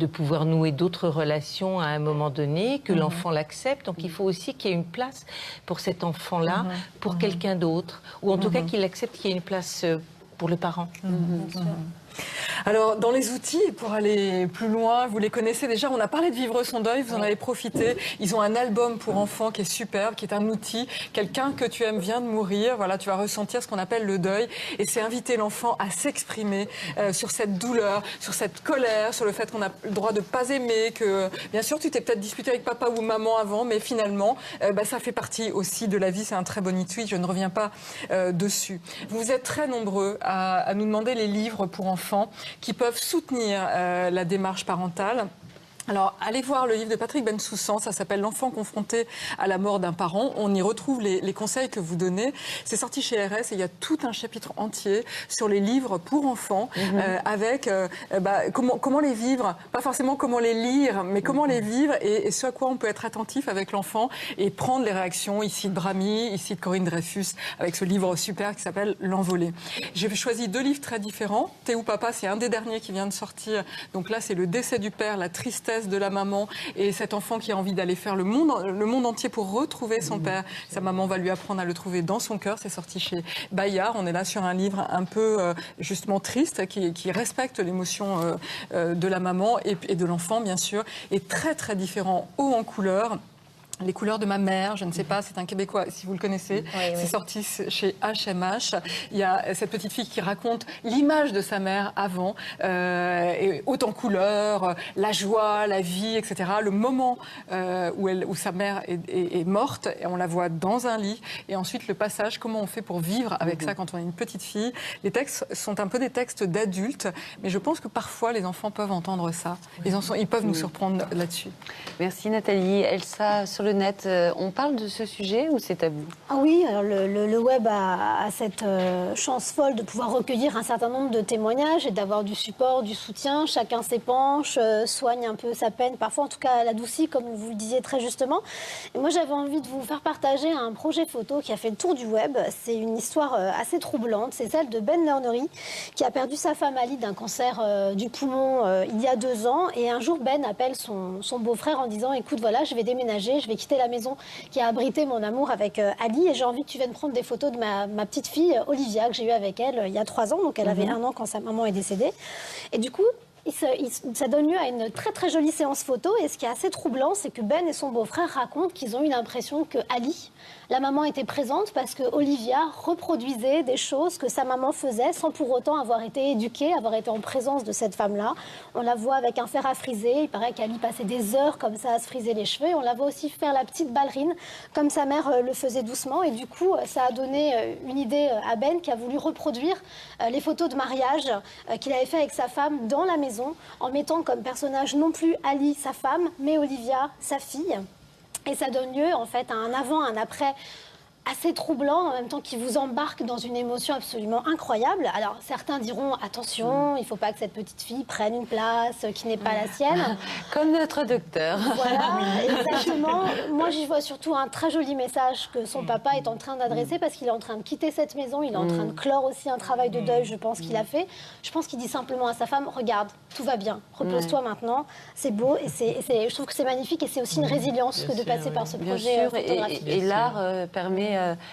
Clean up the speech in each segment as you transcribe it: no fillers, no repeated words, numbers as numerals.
de pouvoir nouer d'autres relations à un moment donné, que l'enfant l'accepte. Donc il faut aussi qu'il y ait une place pour cet enfant-là, pour quelqu'un d'autre, ou en tout cas qu'il accepte qu'il y ait une place pour le parent. Alors, dans les outils, pour aller plus loin, vous les connaissez déjà. On a parlé de Vivre son deuil, vous en avez profité. Ils ont un album pour enfants qui est superbe, qui est un outil. Quelqu'un que tu aimes vient de mourir. Voilà, tu vas ressentir ce qu'on appelle le deuil. Et c'est inviter l'enfant à s'exprimer sur cette douleur, sur cette colère, sur le fait qu'on a le droit de ne pas aimer, que bien sûr, tu t'es peut-être disputé avec papa ou maman avant, mais finalement, ça fait partie aussi de la vie. C'est un très bon outil, je ne reviens pas dessus. Vous êtes très nombreux à nous demander les livres pour enfants qui peuvent soutenir la démarche parentale. Alors, allez voir le livre de Patrick Bensoussan, ça s'appelle « L'enfant confronté à la mort d'un parent ». On y retrouve les conseils que vous donnez. C'est sorti chez RS et il y a tout un chapitre entier sur les livres pour enfants, avec comment les vivre, pas forcément comment les lire, mais comment les vivre et ce à quoi on peut être attentif avec l'enfant et prendre les réactions, ici de Brami, ici de Corinne Dreyfus, avec ce livre super qui s'appelle « L'envolée ». J'ai choisi 2 livres très différents. « Thé ou papa », c'est un des derniers qui vient de sortir. Donc là, c'est le décès du père, la tristesse de la maman et cet enfant qui a envie d'aller faire le monde entier pour retrouver son père. Sa maman va lui apprendre à le trouver dans son cœur. C'est sorti chez Bayard. On est là sur un livre un peu justement triste qui respecte l'émotion de la maman et de l'enfant bien sûr, et très très différent, haut en couleur. Les couleurs de ma mère, je ne sais pas, c'est un Québécois, si vous le connaissez. C'est sorti chez HMH. Il y a cette petite fille qui raconte l'image de sa mère avant, et haute en couleurs, la joie, la vie, etc. Le moment où sa mère est morte, et on la voit dans un lit. Et ensuite, le passage, comment on fait pour vivre avec ça quand on est une petite fille. Les textes sont un peu des textes d'adultes, mais je pense que parfois, les enfants peuvent entendre ça. Ils peuvent nous surprendre là-dessus. Merci Nathalie. Elsa, sur le net, on parle de ce sujet ou c'est tabou? Ah oui, alors le web a cette chance folle de pouvoir recueillir un certain nombre de témoignages et d'avoir du support, du soutien. Chacun s'épanche, soigne un peu sa peine, parfois en tout cas l'adoucit, comme vous le disiez très justement. Et moi j'avais envie de vous faire partager un projet photo qui a fait le tour du web. C'est une histoire assez troublante, c'est celle de Ben Lernery, qui a perdu sa femme Ali d'un cancer du poumon il y a 2 ans. Et un jour Ben appelle son beau-frère en disant « Écoute, voilà, je vais déménager, je vais quitter la maison qui a abrité mon amour avec Ali et j'ai envie que tu viennes prendre des photos de ma petite fille Olivia que j'ai eue avec elle il y a 3 ans, donc elle avait 1 an quand sa maman est décédée. Et du coup, ça donne lieu à une très très jolie séance photo et ce qui est assez troublant, c'est que Ben et son beau-frère racontent qu'ils ont eu l'impression que Ali, la maman, était présente parce que Olivia reproduisait des choses que sa maman faisait sans pour autant avoir été éduquée, avoir été en présence de cette femme-là. On la voit avec un fer à friser, il paraît qu'Ali passait des heures comme ça à se friser les cheveux. On la voit aussi faire la petite ballerine comme sa mère le faisait doucement et du coup ça a donné une idée à Ben qui a voulu reproduire les photos de mariage qu'il avait fait avec sa femme dans la maison en mettant comme personnage non plus Ali, sa femme, mais Olivia, sa fille. Et ça donne lieu en fait à un avant, un après assez troublant, en même temps qui vous embarque dans une émotion absolument incroyable. Alors certains diront attention, il ne faut pas que cette petite fille prenne une place qui n'est pas la sienne. Comme notre docteur. Voilà, exactement. Moi j'y vois surtout un très joli message que son papa est en train d'adresser parce qu'il est en train de quitter cette maison, il est en train de clore aussi un travail de deuil, je pense qu'il a fait. Je pense qu'il dit simplement à sa femme, regarde, tout va bien, repose-toi maintenant, c'est beau et je trouve que c'est magnifique et c'est aussi une résilience que de passer par ce projet photographique. Et l'art permet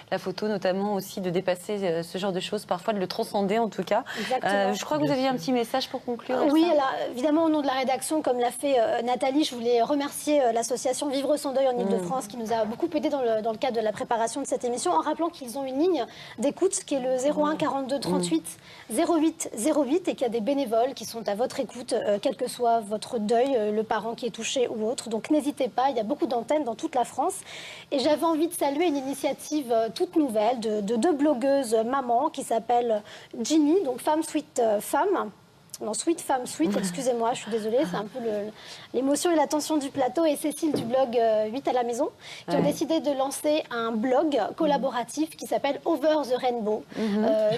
la photo notamment aussi de dépasser ce genre de choses, parfois de le transcender en tout cas. Je crois que vous aviez un petit message pour conclure. Oui, alors, évidemment au nom de la rédaction, comme l'a fait Nathalie, je voulais remercier l'association Vivre son deuil en Ile-de-France qui nous a beaucoup aidé dans le cadre de la préparation de cette émission en rappelant qu'ils ont une ligne d'écoute qui est le 01 42 38 08 08 et qu'il y a des bénévoles qui sont à votre écoute, quel que soit votre deuil, le parent qui est touché ou autre. Donc n'hésitez pas, il y a beaucoup d'antennes dans toute la France. Et j'avais envie de saluer une initiative toute nouvelle de 2 blogueuses mamans qui s'appellent Ginny, donc Femme Sweet Femme. Non, Sweet Femme Sweet, excusez-moi, je suis désolée, c'est un peu l'émotion et l'attention du plateau, et Cécile du blog 8 à la maison, qui ont décidé de lancer un blog collaboratif qui s'appelle Over the Rainbow,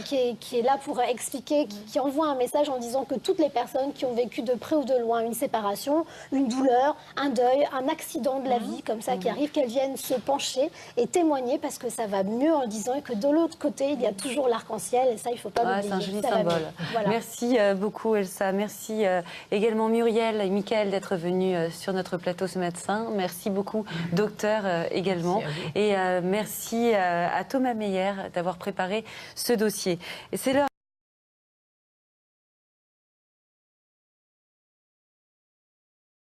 qui est là pour expliquer, qui envoie un message en disant que toutes les personnes qui ont vécu de près ou de loin une séparation, une douleur, un deuil, un accident de la vie, comme ça, qui arrive, qu'elles viennent se pencher et témoigner parce que ça va mieux en le disant et que de l'autre côté, il y a toujours l'arc-en-ciel, et ça, il ne faut pas l'oublier. C'est un joli symbole. Voilà. Merci beaucoup. beaucoup Elsa. Merci également Muriel et Mickaël d'être venus sur notre plateau ce matin. Merci beaucoup docteur également. Et merci à Thomas Meyer d'avoir préparé ce dossier. Et c'est l'heure.